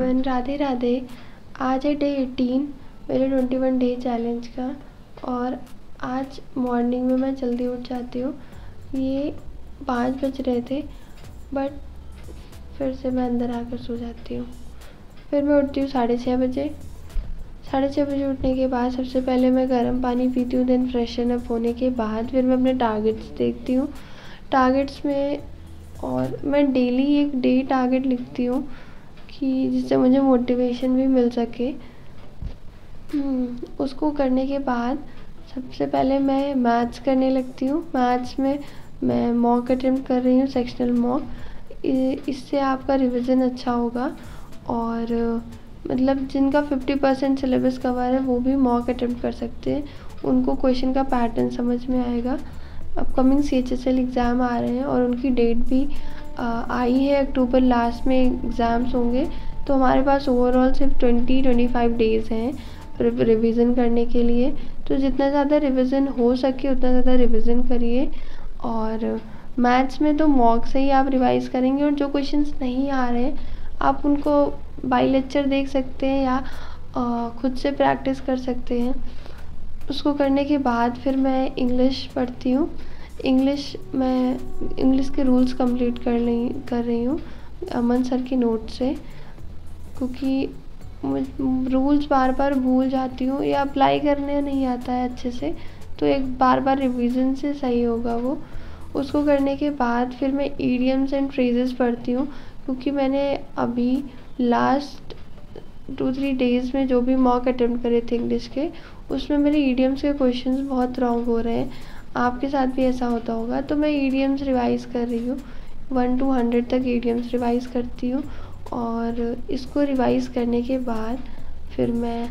Everyone, Radhe Radhe. आज है day 18 मेरे 21 डे चैलेंज का। और आज मॉर्निंग में मैं जल्दी उठ जाती हूँ। ये 5 बज रहे थे, बट फिर से मैं अंदर आकर सो जाती हूँ। फिर मैं उठती हूँ 6:30 बजे। 6:30 बजे उठने के बाद सबसे पहले मैं गर्म पानी पीती हूँ। देन फ्रेशन अप होने के बाद फिर मैं अपने टारगेट्स देखती हूँ। टारगेट्स में और मैं डेली एक डे टारगेट लिखती हूँ कि जिससे मुझे मोटिवेशन भी मिल सके। उसको करने के बाद सबसे पहले मैं मैथ्स करने लगती हूँ। मैथ्स में मैं मॉक अटेम्प्ट कर रही हूँ, सेक्शनल मॉक। इससे आपका रिवीजन अच्छा होगा और मतलब जिनका 50% सिलेबस कवर है वो भी मॉक अटेम्प्ट कर सकते हैं। उनको क्वेश्चन का पैटर्न समझ में आएगा। अपकमिंग CHSL एग्ज़ाम आ रहे हैं और उनकी डेट भी आई है। अक्टूबर लास्ट में एग्ज़ाम्स होंगे, तो हमारे पास ओवरऑल सिर्फ 20-25 डेज़ हैं रिवीजन करने के लिए। तो जितना ज़्यादा रिवीजन हो सके उतना ज़्यादा रिवीजन करिए। और मैथ्स में तो मॉक से ही आप रिवाइज़ करेंगे, और जो क्वेश्चंस नहीं आ रहे आप उनको बाई लेक्चर देख सकते हैं या खुद से प्रैक्टिस कर सकते हैं। उसको करने के बाद फिर मैं इंग्लिश पढ़ती हूँ। इंग्लिश के रूल्स कंप्लीट कर रही हूँ अमन सर की नोट से, क्योंकि रूल्स बार बार भूल जाती हूँ या अप्लाई करने नहीं आता है अच्छे से, तो एक बार बार रिवीजन से सही होगा वो। उसको करने के बाद फिर मैं ईडियम्स एंड फ्रेजेस पढ़ती हूँ, क्योंकि मैंने अभी लास्ट 2-3 डेज़ में जो भी मॉक अटेम्प्ट करे थे इंग्लिश के, उसमें मेरे ईडियम्स के क्वेश्चंस बहुत रॉन्ग हो रहे हैं। आपके साथ भी ऐसा होता होगा। तो मैं ईडियम्स रिवाइज़ कर रही हूँ। 1 to 100 तक ईडियम्स रिवाइज़ करती हूँ। और इसको रिवाइज़ करने के बाद फिर मैं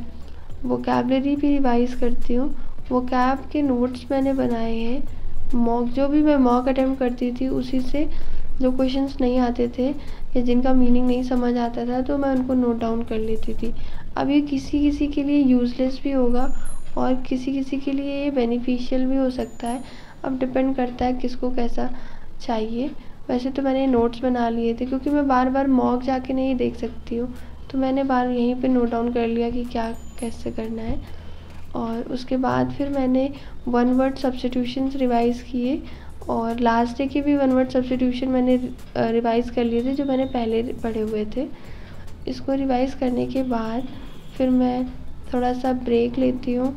वोकैबलरी भी रिवाइज़ करती हूँ। वोकैब के नोट्स मैंने बनाए हैं। जो भी मैं मॉक अटेम्प्ट करती थी उसी से जो क्वेश्चंस नहीं आते थे या जिनका मीनिंग नहीं समझ आता था, तो मैं उनको नोट डाउन कर लेती थी। अब ये किसी किसी के लिए यूज़लेस भी होगा और किसी किसी के लिए ये बेनिफिशियल भी हो सकता है। अब डिपेंड करता है किसको कैसा चाहिए। वैसे तो मैंने नोट्स बना लिए थे, क्योंकि मैं बार बार मॉक जाके नहीं देख सकती हूँ, तो मैंने यहीं पे नोट डाउन कर लिया कि क्या कैसे करना है। और उसके बाद फिर मैंने 1 वर्ड सब्स्टिट्यूशंस रिवाइज़ किए, और लास्ट डे के भी 1 वर्ड सब्स्टिट्यूशन मैंने रिवाइज़ कर लिए थे जो मैंने पहले पढ़े हुए थे। इसको रिवाइज़ करने के बाद फिर मैं थोड़ा सा ब्रेक लेती हूँ,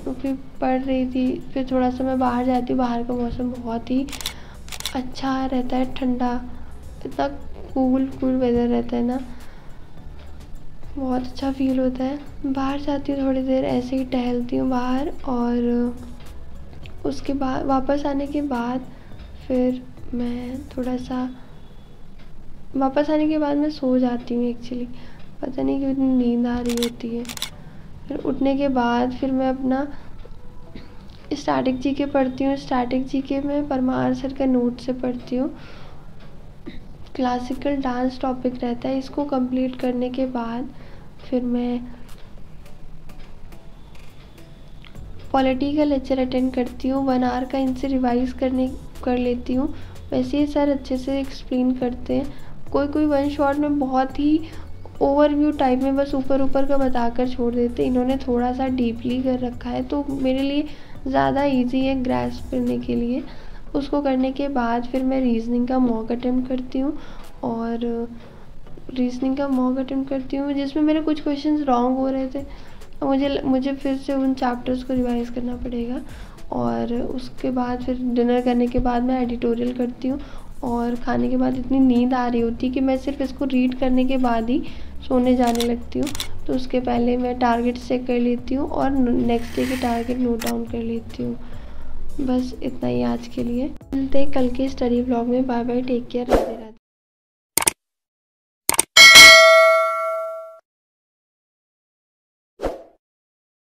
क्योंकि पढ़ रही थी। फिर थोड़ा सा मैं बाहर जाती हूँ। बाहर का मौसम बहुत ही अच्छा रहता है, ठंडा, इतना कूल वेदर रहता है ना, बहुत अच्छा फील होता है। बाहर जाती हूँ, थोड़ी देर ऐसे ही टहलती हूँ बाहर, और उसके बाद वापस आने के बाद फिर मैं वापस आने के बाद मैं सो जाती हूँ। एक्चुअली पता नहीं क्यों इतनी नींद आ रही होती है। फिर उठने के बाद फिर मैं अपना स्टैटिक जीके पढ़ती हूँ। स्टैटिक जीके में परमार सर का नोट से पढ़ती हूँ। क्लासिकल डांस टॉपिक रहता है। इसको कंप्लीट करने के बाद फिर मैं पॉलिटी का लेक्चर अटेंड करती हूँ। 1 आवर का इनसे रिवाइज़ कर लेती हूँ। वैसे ही सर अच्छे से एक्सप्लेन करते हैं। कोई 1 शॉट में बहुत ही ओवरव्यू टाइप में बस ऊपर का बताकर छोड़ देते। इन्होंने थोड़ा सा डीपली कर रखा है, तो मेरे लिए ज़्यादा इजी है ग्रैस्प करने के लिए। उसको करने के बाद फिर मैं रीजनिंग का मॉक अटेम्प्ट करती हूँ, और जिसमें मेरे कुछ क्वेश्चंस रॉन्ग हो रहे थे। मुझे फिर से उन चैप्टर्स को रिवाइज़ करना पड़ेगा। और उसके बाद फिर डिनर करने के बाद मैं एडिटोरियल करती हूँ, और खाने के बाद इतनी नींद आ रही होती है कि मैं सिर्फ इसको रीड करने के बाद ही सोने जाने लगती हूँ। तो उसके पहले मैं टारगेट चेक कर लेती हूँ और नेक्स्ट डे के टारगेट नोट डाउन कर लेती हूँ। बस इतना ही आज के लिए। मिलते हैं कल के स्टडी ब्लॉग में। Bye bye, take care, Radhe Radhe.